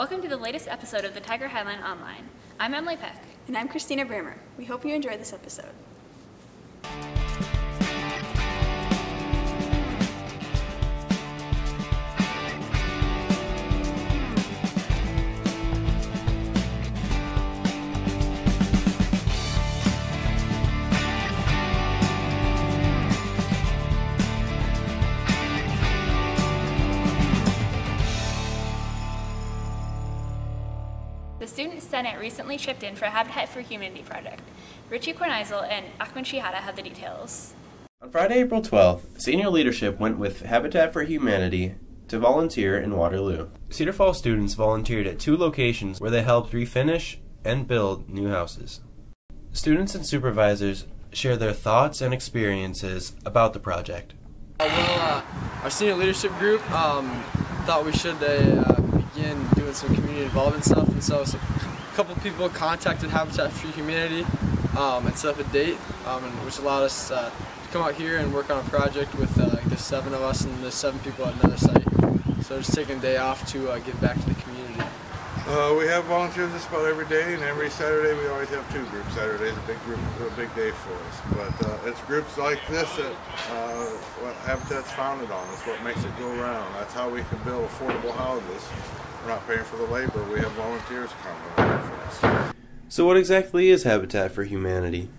Welcome to the latest episode of the Tiger Highline Online. I'm Emily Peck. And I'm Christina Brammer. We hope you enjoy this episode. The Student Senate recently chipped in for a Habitat for Humanity project. Richie Korneisel and Ahmed Shihada have the details. On Friday, April 12th, senior leadership went with Habitat for Humanity to volunteer in Waterloo. Cedar Falls students volunteered at 2 locations where they helped refinish and build new houses. Students and supervisors share their thoughts and experiences about the project. Our senior leadership group thought we should begin doing some community involvement stuff, and so a couple people contacted Habitat for Humanity and set up a date, which allowed us to come out here and work on a project with the 7 of us and the 7 people at another site. So just taking a day off to give back to the community. We have volunteers just about every day, and every Saturday we always have 2 groups. Saturday's a big day for us. But it's groups like this that what Habitat's founded on. It's what makes it go around. That's how we can build affordable houses. We're not paying for the labor. We have volunteers coming for us. So what exactly is Habitat for Humanity?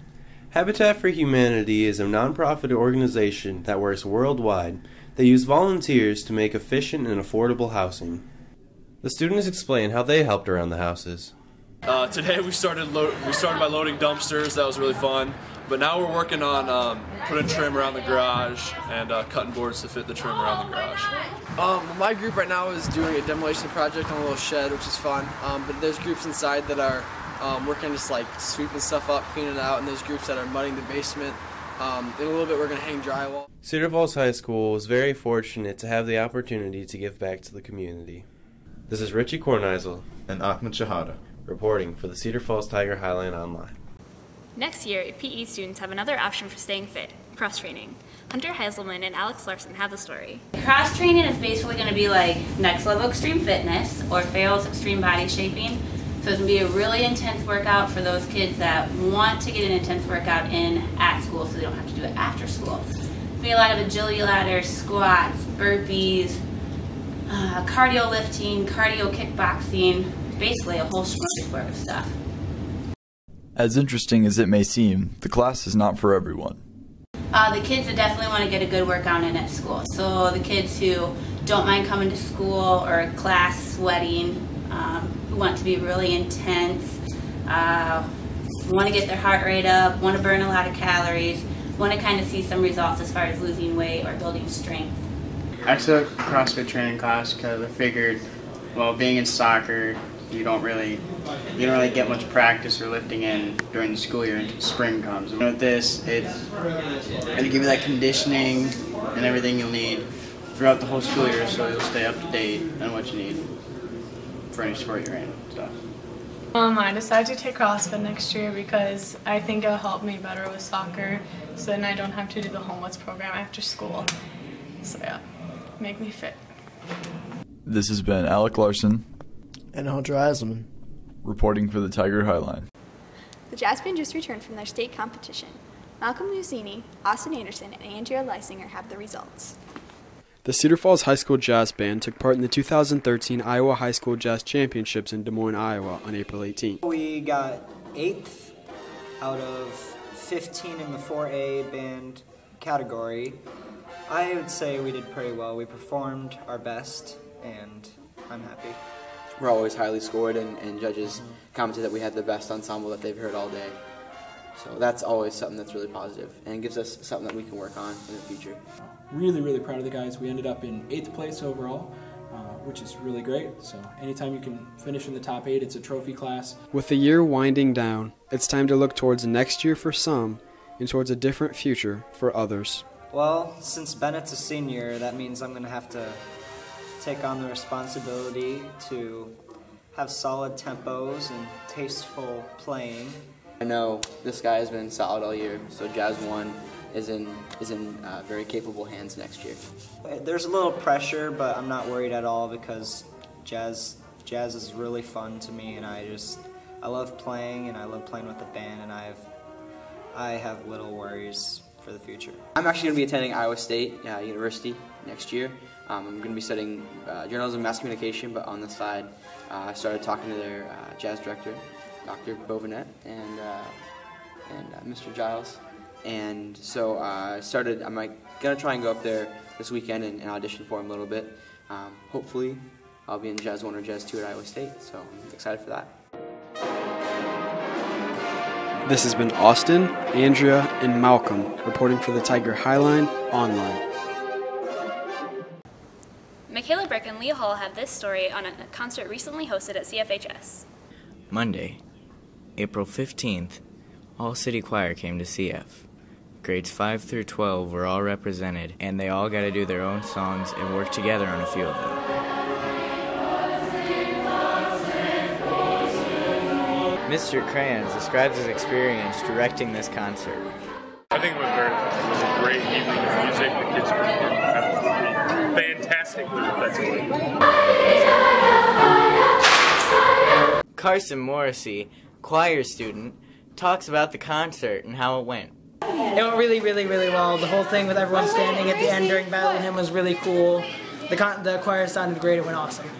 Habitat for Humanity is a nonprofit organization that works worldwide. They use volunteers to make efficient and affordable housing. The students explain how they helped around the houses. Today we started by loading dumpsters. That was really fun. But now we're working on putting trim around the garage and cutting boards to fit the trim around the garage. My group right now is doing a demolition project on a little shed, which is fun. But there's groups inside that are working just like sweeping stuff up, cleaning it out, and there's groups that are mudding the basement. In a little bit we're going to hang drywall. Cedar Falls High School was very fortunate to have the opportunity to give back to the community. This is Richie Korneisel and Ahmed Shihada reporting for the Cedar Falls Tiger Highline Online. Next year, PE students have another option for staying fit, cross-training. Hunter Heiselman and Alex Larson have the story. Cross-training is basically going to be like next level extreme fitness or FAIL's extreme body shaping. So it's going to be a really intense workout for those kids that want to get an intense workout in at school so they don't have to do it after school. It's going to be a lot of agility ladders, squats, burpees, cardio lifting, cardio kickboxing, basically a whole smorgasbord of stuff. As interesting as it may seem, the class is not for everyone. The kids that definitely want to get a good workout in at school. So the kids who don't mind coming to school or class sweating, who want to be really intense, want to get their heart rate up, want to burn a lot of calories, want to kind of see some results as far as losing weight or building strength. I took CrossFit training class because I figured, well, being in soccer, you don't really get much practice or lifting in during the school year until spring comes. And with this, it's going to give you that conditioning and everything you'll need throughout the whole school year, so you'll stay up to date on what you need for any sport you're in. So. I decided to take CrossFit next year because I think it'll help me better with soccer, so then I don't have to do the homeless program after school. So yeah, make me fit. This has been Alec Larson and Hunter Heiselman reporting for the Tiger Highline. The Jazz Band just returned from their state competition. Malcolm Musini, Austin Anderson, and Andrea Leisinger have the results. The Cedar Falls High School Jazz Band took part in the 2013 Iowa High School Jazz Championships in Des Moines, Iowa on April 18th. We got 8th out of 15 in the 4A band category. I would say we did pretty well. We performed our best, and I'm happy. We're always highly scored, and judges commented that we had the best ensemble that they've heard all day. So that's always something that's really positive and gives us something that we can work on in the future. Really, really proud of the guys. We ended up in 8th place overall, which is really great. So anytime you can finish in the top 8, it's a trophy class. With the year winding down, it's time to look towards next year for some and towards a different future for others. Well, since Bennett's a senior, that means I'm going to have to take on the responsibility to have solid tempos and tasteful playing. I know this guy has been solid all year, so Jazz 1 is in very capable hands next year. There's a little pressure, but I'm not worried at all because Jazz Jazz is really fun to me, and I love playing, and I love playing with the band, and I have little worries for the future. I'm actually going to be attending Iowa State University next year. I'm going to be studying journalism and mass communication, but on the side, I started talking to their jazz director, Dr. Bovenet, and Mr. Giles. And so I'm going to try and go up there this weekend and audition for him a little bit. Hopefully, I'll be in Jazz 1 or Jazz 2 at Iowa State, so I'm excited for that. This has been Austin, Andrea, and Malcolm reporting for the Tiger Highline Online. Michaela Brick and Leah Hall have this story on a concert recently hosted at CFHS. Monday, April 15th, all city choir came to CF. Grades 5 through 12 were all represented, and they all got to do their own songs and work together on a few of them. Mr. Crayons describes his experience directing this concert. I think it was a great evening of music. The kids performed absolutely fantastically defensively. Carson Morrissey, choir student, talks about the concert and how it went. It went really, really, really well. The whole thing with everyone standing at the end during Battle Hymn was really cool. The choir sounded great. It went awesome.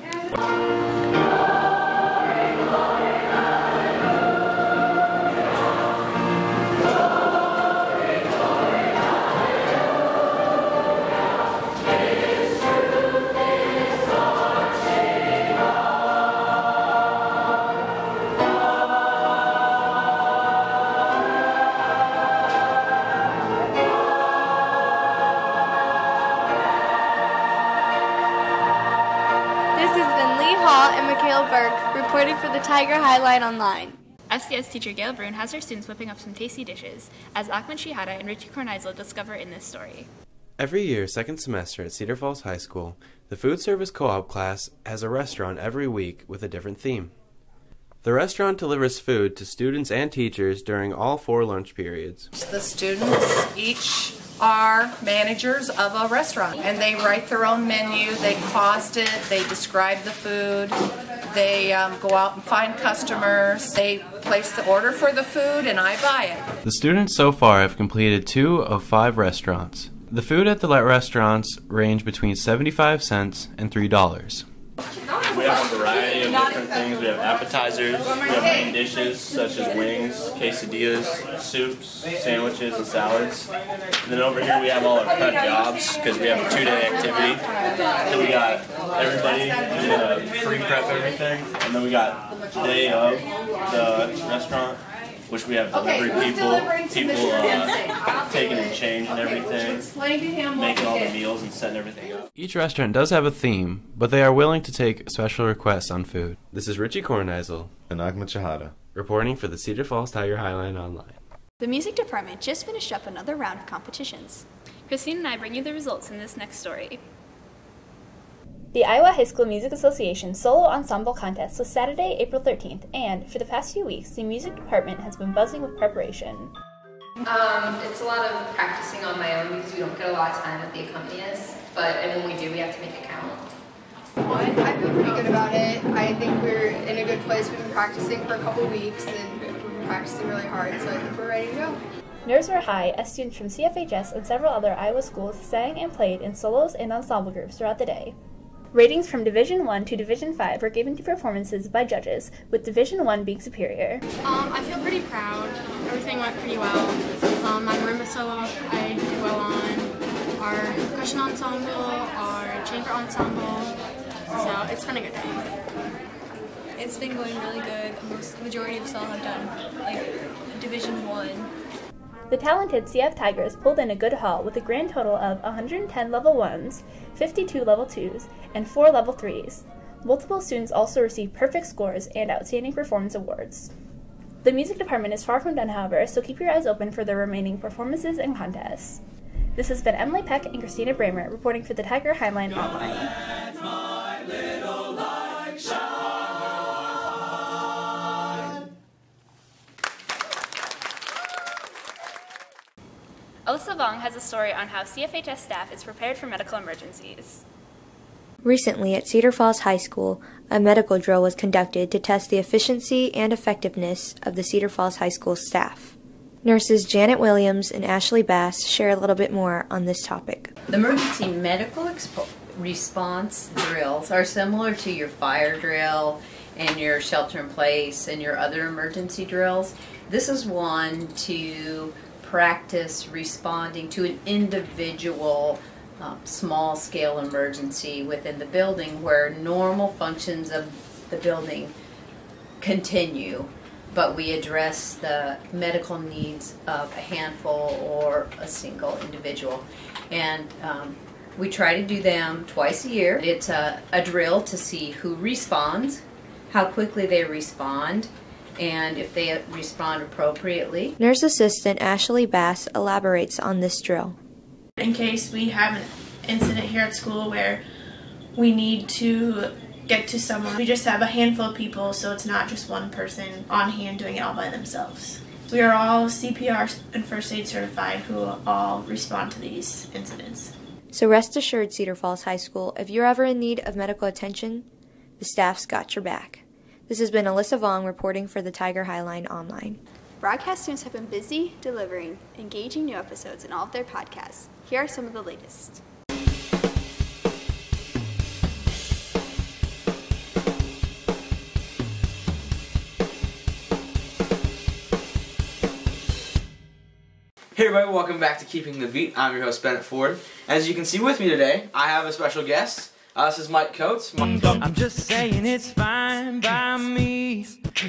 Reporting for the Tiger Highline Online. FCS teacher Gayle Bruene has her students whipping up some tasty dishes, as Ahmed Shihada and Richie Korneisel discover in this story. Every year, second semester at Cedar Falls High School, the food service co-op class has a restaurant every week with a different theme. The restaurant delivers food to students and teachers during all 4 lunch periods. The students each are managers of a restaurant, and they write their own menu, they cost it, they describe the food, they go out and find customers, they place the order for the food, and I buy it. The students so far have completed 2 of 5 restaurants. The food at the restaurants range between 75 cents and $3. We have a variety of different things. We have appetizers, we have main dishes such as wings, quesadillas, soups, sandwiches, and salads. And then over here we have all our prep jobs because we have a 2-day activity. So we got everybody to pre-prep everything, and then we got the day of the restaurant, which we have delivery people taking and changing everything, making all the meals and setting everything up. Each restaurant does have a theme, but they are willing to take special requests on food. This is Richie Korneisel and Ahmed Shihada reporting for the Cedar Falls Tiger Highline Online. The music department just finished up another round of competitions. Christine and I bring you the results in this next story. The Iowa High School Music Association Solo Ensemble Contest was Saturday, April 13th, and for the past few weeks, the music department has been buzzing with preparation. It's a lot of practicing on my own because we don't get a lot of time with the accompanist, and when we do, we have to make it count. I feel pretty good about it. I think we're in a good place. We've been practicing for a couple weeks and we've been practicing really hard, so I think we're ready to go. Nerves were high as students from CFHS and several other Iowa schools sang and played in solos and ensemble groups throughout the day. Ratings from Division 1 to Division 5 were given to performances by judges, with Division 1 being superior. I feel pretty proud. Everything went pretty well. My marimba solo I did well on, our percussion ensemble, our chamber ensemble, so it's been a good day. It's been going really good. The majority of solo have done Division 1. The talented CF Tigers pulled in a good haul with a grand total of 110 level 1s, 52 level 2s, and 4 level 3s. Multiple students also received perfect scores and outstanding performance awards. The music department is far from done, however, so keep your eyes open for the remaining performances and contests. This has been Emily Peck and Christina Brammer reporting for the Tiger Highline Online. Alyssa Vong has a story on how CFHS staff is prepared for medical emergencies. Recently at Cedar Falls High School, a medical drill was conducted to test the efficiency and effectiveness of the Cedar Falls High School staff. Nurses Janet Williams and Ashley Bass share a little bit more on this topic. The emergency medical response drills are similar to your fire drill and your shelter in place and your other emergency drills. This is one to practice responding to an individual small-scale emergency within the building where normal functions of the building continue, but we address the medical needs of a handful or a single individual. And we try to do them twice a year. It's a drill to see who responds, how quickly they respond, and if they respond appropriately. Nurse Assistant Ashley Bass elaborates on this drill. In case we have an incident here at school where we need to get to someone, we just have a handful of people, so it's not just one person on hand doing it all by themselves. We are all CPR and first aid certified who all respond to these incidents. So rest assured, Cedar Falls High School, if you're ever in need of medical attention, the staff's got your back. This has been Alyssa Vong reporting for the Tiger Highline Online. Broadcast students have been busy delivering engaging new episodes in all of their podcasts. Here are some of the latest. Hey everybody, welcome back to Keeping the Beat. I'm your host, Bennett Ford. As you can see with me today, I have a special guest. This is Mike Coates. I'm just saying it's fine by me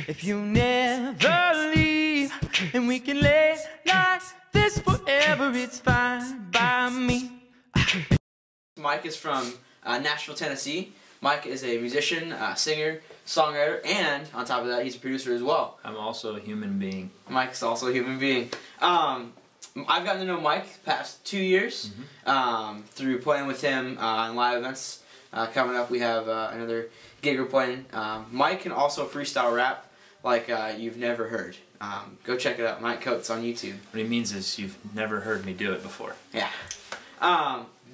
if you never leave, and we can lay like this forever. It's fine by me. Mike is from Nashville, Tennessee. Mike is a musician, singer, songwriter, and on top of that, he's a producer as well. I'm also a human being. Mike's also a human being. I've gotten to know Mike the past 2 years through playing with him in live events. Coming up, we have another gig we're playing. Mike can also freestyle rap like you've never heard. Go check it out, Mike Coates on YouTube. What he means is you've never heard me do it before. Yeah.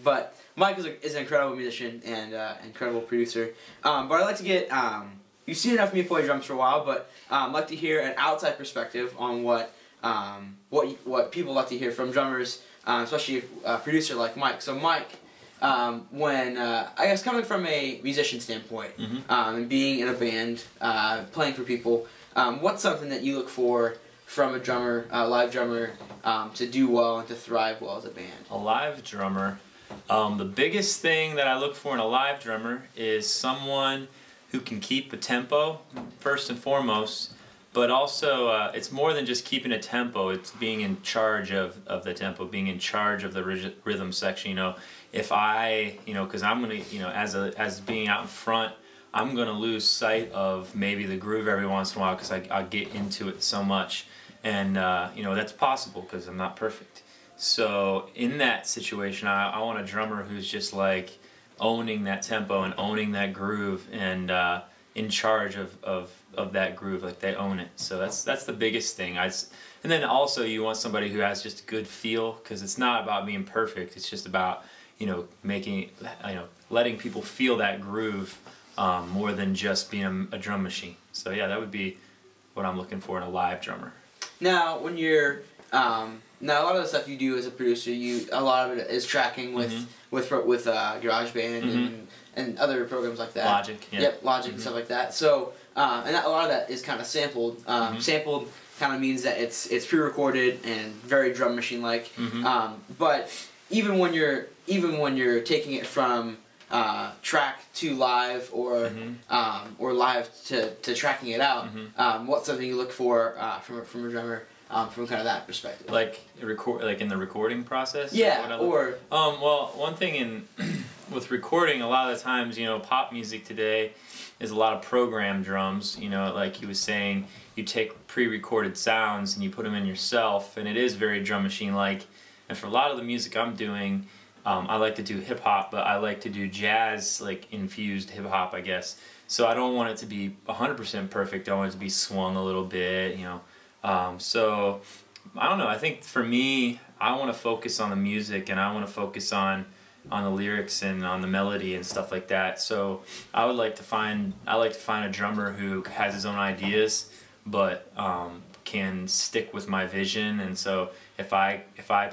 But Mike is an incredible musician and incredible producer. But I'd like to get, you've seen enough of me play drums for a while, but I'd like to hear an outside perspective on what people like to hear from drummers, especially a producer like Mike. So Mike, when I guess coming from a musician standpoint, and being in a band, playing for people, what's something that you look for from a drummer, live drummer, to do well and to thrive well as a band? A live drummer, the biggest thing that I look for in a live drummer is someone who can keep a tempo, first and foremost, but also it's more than just keeping a tempo, it's being in charge of the tempo, being in charge of the rhythm section. You know, if I, because I'm going to, as being out in front, I'm going to lose sight of maybe the groove every once in a while because I get into it so much. And, that's possible because I'm not perfect. So in that situation, I want a drummer who's just like owning that tempo and owning that groove and in charge of that groove, like they own it. So that's the biggest thing. And then also you want somebody who has just a good feel, because it's not about being perfect. It's just about making letting people feel that groove more than just being a drum machine. So yeah, that would be what I'm looking for in a live drummer. Now, when you're now a lot of the stuff you do as a producer, a lot of it is tracking with GarageBand and other programs like that. Logic, yeah. Yep, Logic and stuff like that. So and a lot of that is kind of sampled. Sampled kind of means that it's pre-recorded and very drum machine like. But even when you're taking it from track to live or live to tracking it out, what's something you look for from a drummer from kind of that perspective? Like in the recording process? Yeah. Well, one thing with recording, a lot of the times, pop music today is a lot of programmed drums. Like he was saying, you take pre-recorded sounds and you put them in yourself, and it is very drum machine like. And for a lot of the music I'm doing, I like to do hip hop, but I like to do jazz, like infused hip hop, I guess. So I don't want it to be 100% perfect. I want it to be swung a little bit, So I don't know. I think for me, I want to focus on the music, and I want to focus on the lyrics and on the melody and stuff like that. So I like to find a drummer who has his own ideas, but can stick with my vision. And so if I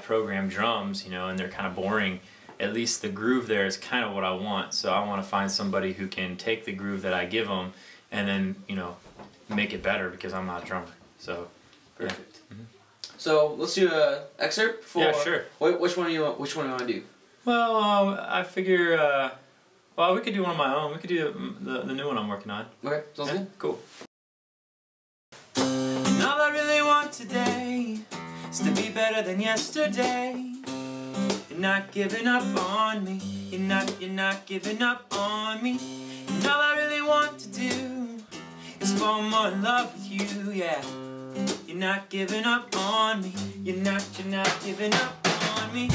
program drums, you know, and they're kind of boring, at least the groove there is kind of what I want. So I want to find somebody who can take the groove that I give them and then, you know, make it better, because I'm not a drummer. So perfect. Yeah. So let's do an excerpt for. Yeah, sure. Which one do you want to do? Well, I figure. Well, we could do one of my own. We could do the new one I'm working on. Okay, sounds good. Cool. And all I really want today is to be better than yesterday. You're not giving up on me. You're not giving up on me. And all I really want to do is fall more in love with you, yeah. You're not giving up on me. You're not giving up on me.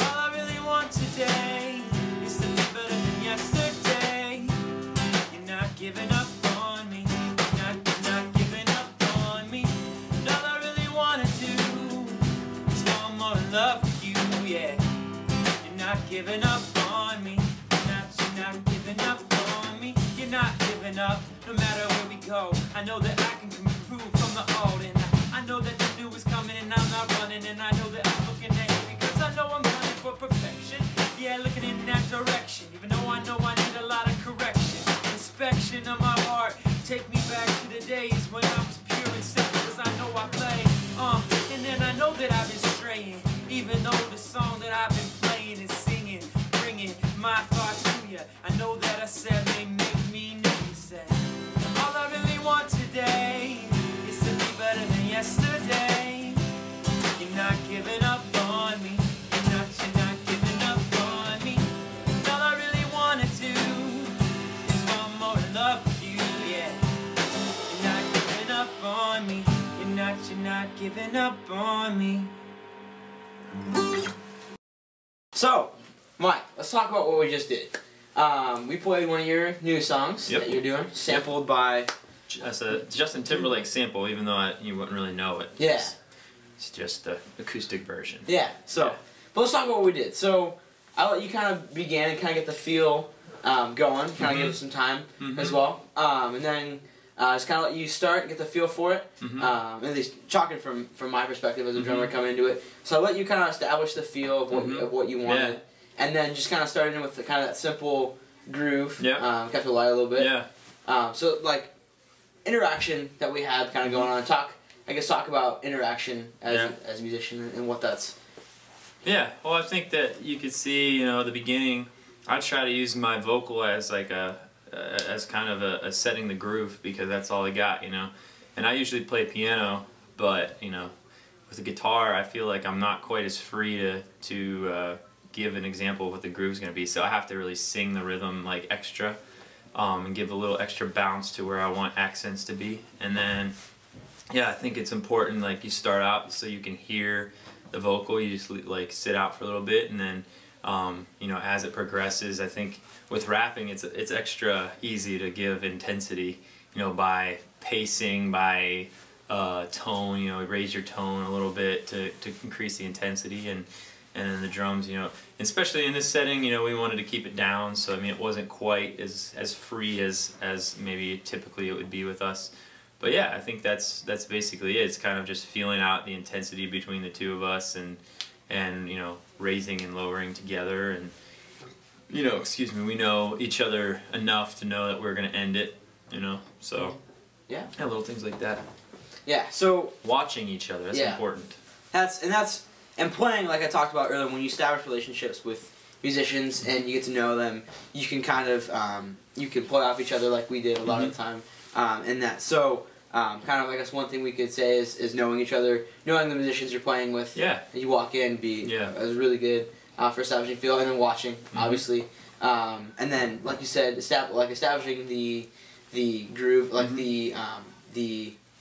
All I really want today is to be better than yesterday. You're not giving up on me. You're not giving up on me. And all I really want to do is fall more in love with you, yeah. You're not giving up on me. You're not giving up on me. You're not giving up, no matter where we go. I know that I can improve from the old, and I know that the new is coming, and I'm not running, and I know that I'm looking ahead because I know I'm running for perfection. Yeah, looking in that direction, even though I know I need a lot of correction. Inspection of my heart, take me back to the days when I was pure and simple, because I know I play. And then I know that I've been straying, even though the song that I've been playing and singing, bringing my thoughts to you. I know that I said they make me know you said. All I really want today is to be better than yesterday. You're not giving up on me. You're not giving up on me. And all I really want to do is fall more in love with you, yeah. You're not giving up on me. You're not giving up on me. So, Mike, let's talk about what we just did. We played one of your new songs that you're doing, sampled by. That's a Justin Timberlake sample, even though you wouldn't really know it. Yeah. It's just the acoustic version. Yeah. So, but let's talk about what we did. So, I'll let you kind of begin and kind of get the feel going, kind of give it some time as well, and then just kind of let you start, get the feel for it. At least talking from my perspective as a drummer coming into it. So I'll let you kind of establish the feel of what you wanted, and then just kind of starting with the, kind of that simple groove. Kept it light a little bit. So like interaction that we had kind of going on. Talk about interaction as a musician and what that's. Yeah, well, I think that you could see, you know, at the beginning, I try to use my vocal as like as kind of a setting the groove, because that's all I got, you know. And I usually play piano, but you know, with the guitar, I feel like I'm not quite as free to give an example of what the groove's gonna be. So I have to really sing the rhythm like extra, and give a little extra bounce to where I want accents to be. And then, yeah, I think it's important, like you start out so you can hear the vocal. You just like sit out for a little bit, and then you know, as it progresses, I think with rapping it's extra easy to give intensity, you know, by pacing, by tone, you know, raise your tone a little bit to increase the intensity, and then the drums, you know, especially in this setting, you know, we wanted to keep it down, so I mean it wasn't quite as free as maybe typically it would be with us. But yeah, I think that's basically it. It's kind of just feeling out the intensity between the two of us, and you know, raising and lowering together, and you know, excuse me, we know each other enough to know that we're gonna end it, you know. So yeah, little things like that. Yeah. So watching each other, that's important. And playing, like I talked about earlier, when you establish relationships with musicians and you get to know them, you can kind of you can play off each other like we did a lot of the time, and that. So kind of, I guess one thing we could say is knowing each other, knowing the musicians you're playing with. Yeah. And you walk in, is really good for establishing feel, and then watching, obviously, and then like you said, establishing the groove, like the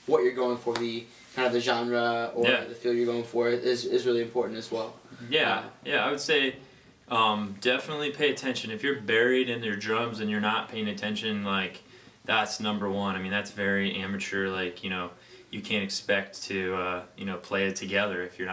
what you're going for, the kind of the genre or the feel you're going for is really important as well. Yeah, I would say definitely pay attention. If you're buried in your drums and you're not paying attention, like that's number one. I mean, that's very amateur. Like, you know, you can't expect to you know, play it together if you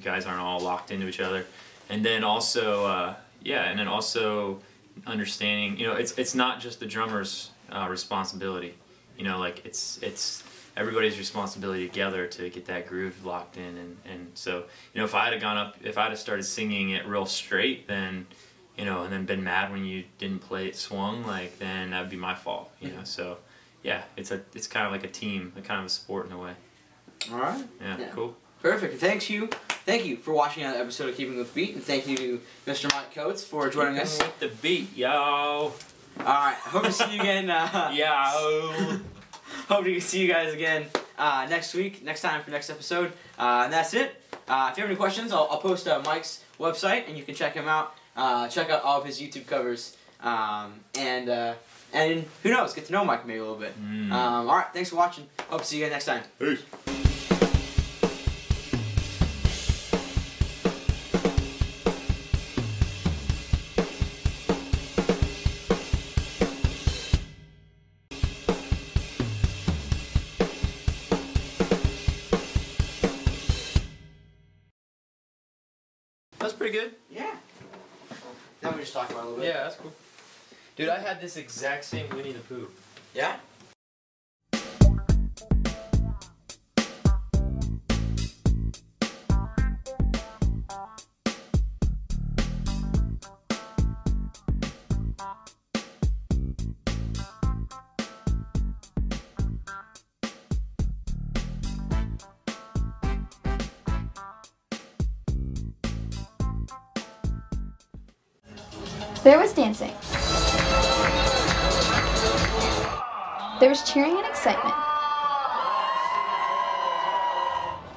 guys aren't all locked into each other. And then also and then also understanding, you know, it's not just the drummer's responsibility. You know, like it's everybody's responsibility together to get that groove locked in. And so, you know, if I'd have started singing it real straight, then, you know, and then been mad when you didn't play it swung, like, then that'd be my fault, you know. So yeah, it's kind of like a team, kind of a sport in a way. All right. Yeah, cool. Perfect. Thank you for watching another episode of Keeping with Beat, and thank you to Mr. Mike Coates for joining us. With the beat, yo. All right. Hope to see you again. Yo. Hope to see you guys again next time for next episode. And that's it. If you have any questions, I'll post Mike's website, and you can check him out. Check out all of his YouTube covers. And who knows, get to know Mike maybe a little bit. All right. Thanks for watching. Hope to see you guys next time. Peace. That's pretty good. Yeah. Now we just talk about it a little bit. Yeah, that's cool. Dude, I had this exact same Winnie the Pooh. Yeah? There was dancing. There was cheering and excitement.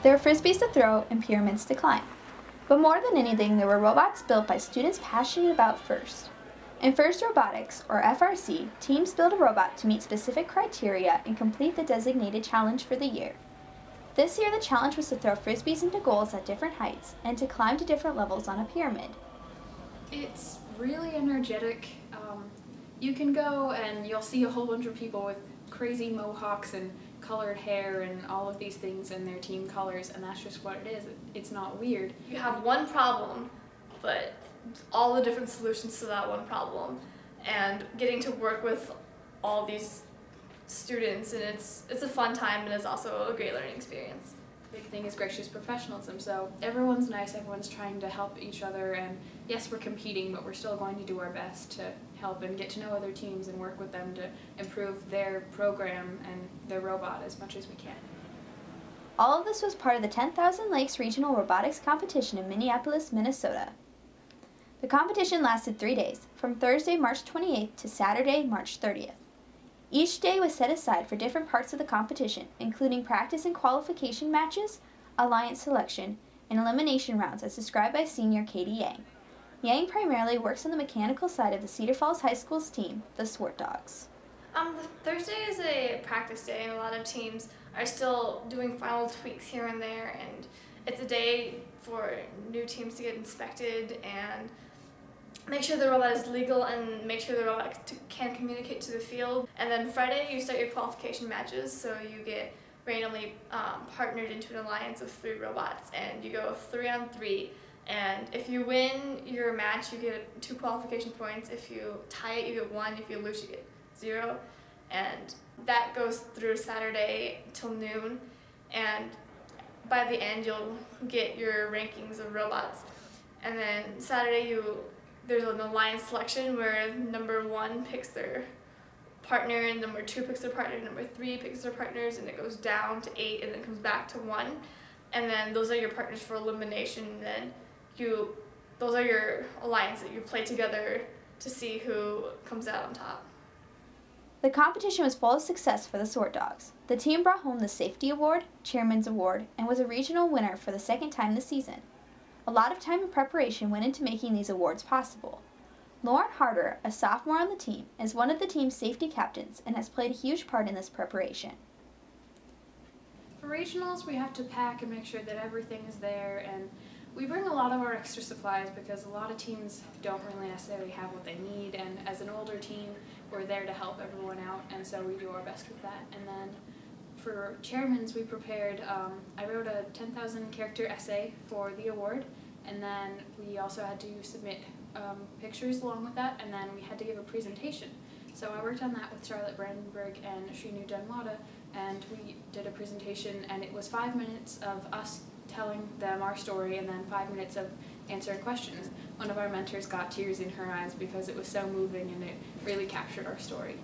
There were frisbees to throw and pyramids to climb. But more than anything, there were robots built by students passionate about FIRST. In FIRST Robotics, or FRC, teams build a robot to meet specific criteria and complete the designated challenge for the year. This year, the challenge was to throw frisbees into goals at different heights and to climb to different levels on a pyramid. It's really energetic. You can go and you'll see a whole bunch of people with crazy mohawks and colored hair and all of these things in their team colors, and that's just what it is. It's not weird. You have one problem, but all the different solutions to that one problem, and getting to work with all these students, and it's a fun time, and it's also a great learning experience. Big thing is gracious professionalism, so everyone's nice, everyone's trying to help each other, and yes, we're competing, but we're still going to do our best to help and get to know other teams and work with them to improve their program and their robot as much as we can. All of this was part of the 10,000 Lakes Regional Robotics Competition in Minneapolis, Minnesota. The competition lasted 3 days, from Thursday, March 28th to Saturday, March 30th. Each day was set aside for different parts of the competition, including practice and qualification matches, alliance selection, and elimination rounds as described by senior Katie Yang. Yang primarily works on the mechanical side of the Cedar Falls High School's team, the Swart Dogs. Thursday is a practice day, and a lot of teams are still doing final tweaks here and there, and it's a day for new teams to get inspected and make sure the robot is legal and make sure the robot can communicate to the field. And then Friday you start your qualification matches, so you get randomly partnered into an alliance of 3 robots, and you go 3-on-3. And if you win your match, you get 2 qualification points. If you tie it, you get 1. If you lose, you get 0. And that goes through Saturday till noon. And by the end, you'll get your rankings of robots. And then Saturday, there's an alliance selection where number 1 picks their partner, and number 2 picks their partner, and number 3 picks their partners, and it goes down to 8, and then it comes back to 1. And then those are your partners for elimination, and then those are your alliance that you play together to see who comes out on top. The competition was full of success for the Swart Dogs. The team brought home the Safety Award, Chairman's Award, and was a regional winner for the 2nd time this season. A lot of time and preparation went into making these awards possible. Lauren Harder, a sophomore on the team, is one of the team's safety captains and has played a huge part in this preparation. For regionals, we have to pack and make sure that everything is there, and We bring a lot of our extra supplies because a lot of teams don't really necessarily have what they need, and as an older team, we're there to help everyone out, and so we do our best with that. And then for chairmans, we prepared, I wrote a 10,000 character essay for the award, and then we also had to submit pictures along with that, and then we had to give a presentation. So I worked on that with Charlotte Brandenburg and Shrinu Janwada, and we did a presentation, and it was 5 minutes of us telling them our story and then 5 minutes of answering questions. One of our mentors got tears in her eyes because it was so moving and it really captured our story.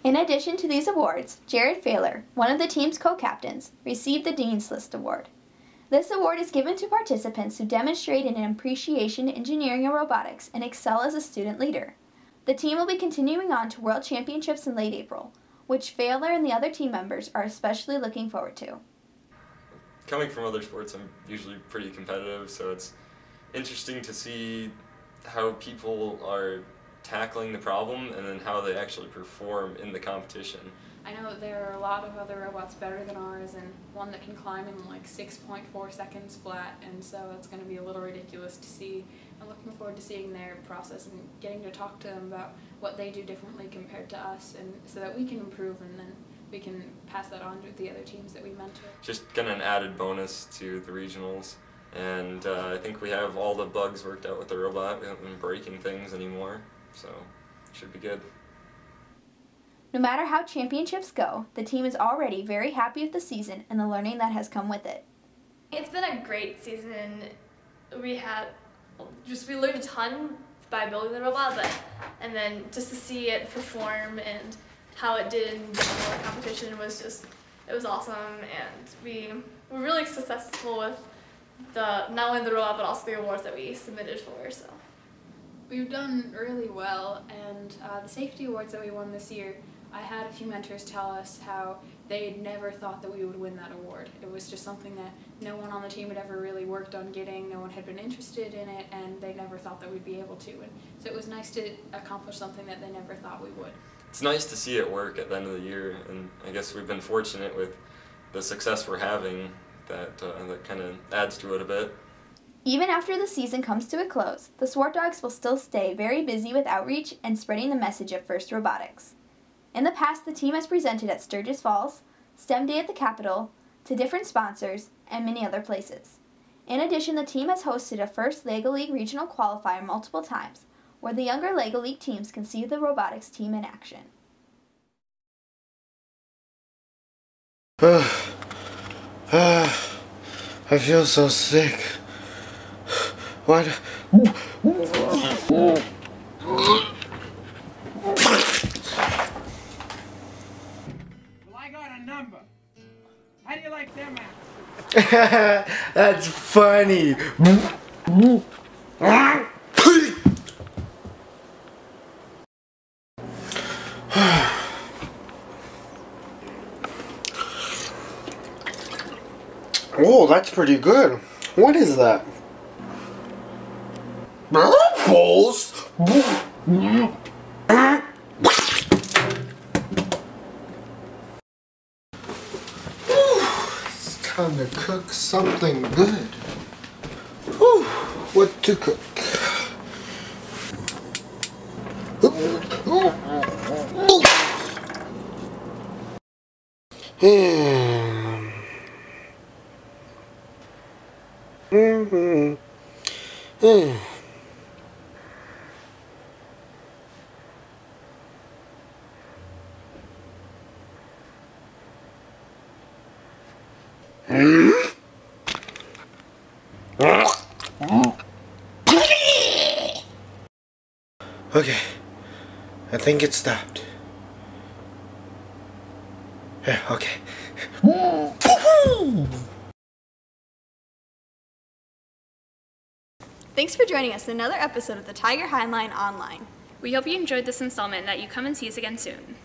In addition to these awards, Jared Failer, one of the team's co-captains, received the Dean's List Award. This award is given to participants who demonstrate an appreciation in engineering and robotics and excel as a student leader. The team will be continuing on to World Championships in late April, which Failer and the other team members are especially looking forward to. Coming from other sports, I'm usually pretty competitive, so it's interesting to see how people are tackling the problem and then how they actually perform in the competition. I know there are a lot of other robots better than ours, and one that can climb in like 6.4 seconds flat, and so it's going to be a little ridiculous to see. I'm looking forward to seeing their process and getting to talk to them about what they do differently compared to us, and so that we can improve and then we can pass that on to the other teams that we mentor. Just kind of an added bonus to the regionals, and I think we have all the bugs worked out with the robot. We haven't been breaking things anymore, so it should be good. No matter how championships go, the team is already very happy with the season and the learning that has come with it. It's been a great season. We learned a ton by building the robot, and then just to see it perform and how it did in the competition was awesome, and we were really successful with not only the robot but also the awards that we submitted for. So we've done really well, and the safety awards that we won this year, I had a few mentors tell us how they never thought that we would win that award. It was just something that no one on the team had ever really worked on getting, no one had been interested in it, and they never thought that we'd be able to. And so it was nice to accomplish something that they never thought we would. It's nice to see it work at the end of the year, and I guess we've been fortunate with the success we're having that kind of adds to it a bit. Even after the season comes to a close, the Swart Dogs will still stay very busy with outreach and spreading the message of FIRST Robotics. In the past, the team has presented at Sturgis Falls, STEM Day at the Capitol, to different sponsors, and many other places. In addition, the team has hosted a FIRST LEGO League regional qualifier multiple times, where the younger LEGO League teams can see the robotics team in action. I feel so sick. What? Well, I got a number. How do you like them apples? That's funny. Oh, that's pretty good. What is that? Apples? It's time to cook something good. Whew, what to cook? Okay, I think it stopped. Yeah, okay. Thanks for joining us in another episode of the Tiger Heinlein Online. We hope you enjoyed this installment and that you come and see us again soon.